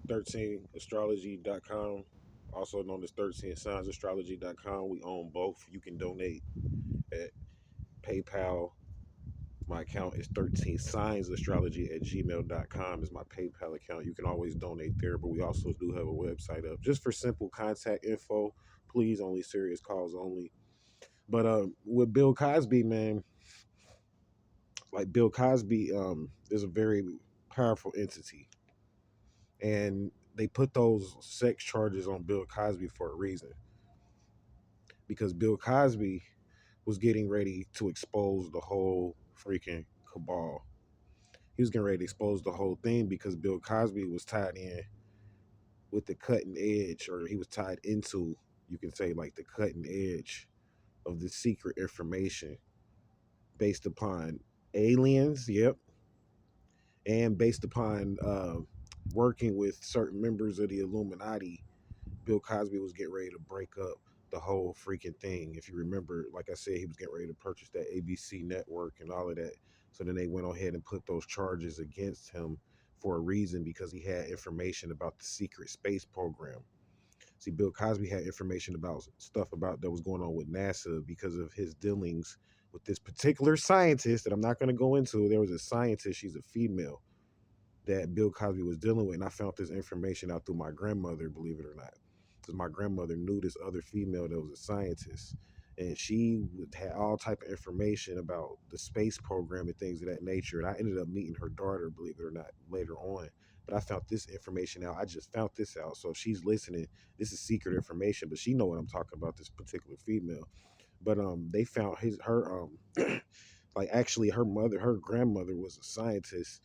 13astrology.com, also known as 13signsastrology.com. We own both. You can donate at PayPal. My account is 13signsastrology at gmail.com is my PayPal account. You can always donate there, but we also do have a website up just for simple contact info. Please, only serious calls only. But with Bill Cosby, man, like Bill Cosby, is a very powerful entity, and they put those sex charges on Bill Cosby for a reason, because Bill Cosby was getting ready to expose the whole freaking cabal. He was getting ready to expose the whole thing because Bill Cosby was tied in with the cutting edge, or he was tied into, you can say, like the cutting edge of the secret information based upon aliens, yep, and based upon working with certain members of the Illuminati. Bill Cosby was getting ready to break up the whole freaking thing. If you remember, like I said, he was getting ready to purchase that ABC network and all of that. So then they went ahead and put those charges against him for a reason, because he had information about the secret space program. See, Bill Cosby had information about stuff about that was going on with NASA because of his dealings with this particular scientist that I'm not going to go into. There was a scientist, she's a female, that Bill Cosby was dealing with. And I found this information out through my grandmother, believe it or not. Because my grandmother knew this other female that was a scientist. And she had all type of information about the space program and things of that nature. And I ended up meeting her daughter, believe it or not, later on. But I found this information out. I just found this out. So if she's listening, this is secret information, but she know what I'm talking about, this particular female. But they found like actually her grandmother was a scientist,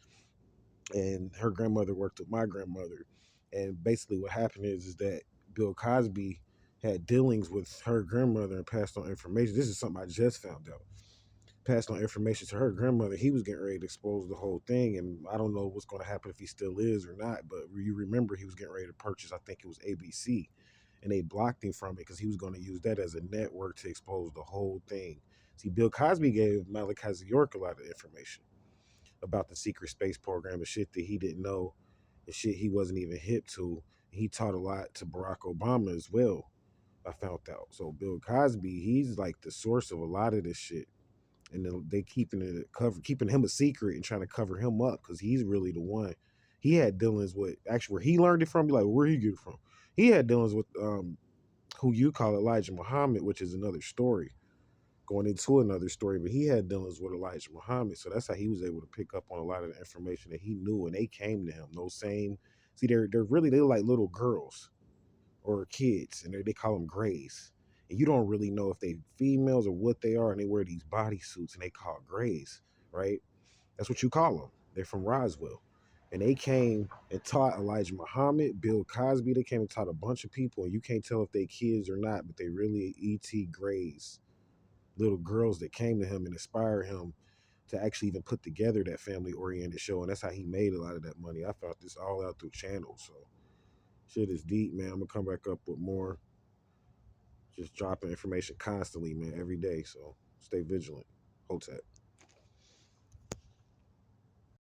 and her grandmother worked with my grandmother. And basically, what happened is that Bill Cosby had dealings with her grandmother and passed on information. This is something I just found out. Passed on information to her grandmother. He was getting ready to expose the whole thing, and I don't know what's going to happen if he still is or not. But you remember, he was getting ready to purchase, I think it was ABC, and they blocked him from it because he was going to use that as a network to expose the whole thing. See, Bill Cosby gave Malachi York a lot of information about the secret space program and shit that he didn't know, and shit he wasn't even hip to. He taught a lot to Barack Obama as well, I found out. So Bill Cosby, he's like the source of a lot of this shit. And then they keeping him a secret and trying to cover him up because he's really the one. He had dealings with, actually, where he learned it from. Be like, where he get it from? He had dealings with who you call Elijah Muhammad, which is another story, going into another story, but he had dealings with Elijah Muhammad. So that's how he was able to pick up on a lot of the information that he knew, and they came to him. Those same, see, they're like little girls or kids, and they call them greys. And you don't really know if they females or what they are, and they wear these bodysuits, and they call greys, right? That's what you call them. They're from Roswell. And they came and taught Elijah Muhammad, Bill Cosby. They came and taught a bunch of people, and you can't tell if they kids or not, but they really E.T. Greys, little girls that came to him and inspired him to actually even put together that family oriented show. And that's how he made a lot of that money. I found this all out through channels. So shit is deep, man. I'm gonna come back up with more, just dropping information constantly, man, every day. So stay vigilant. Hotep.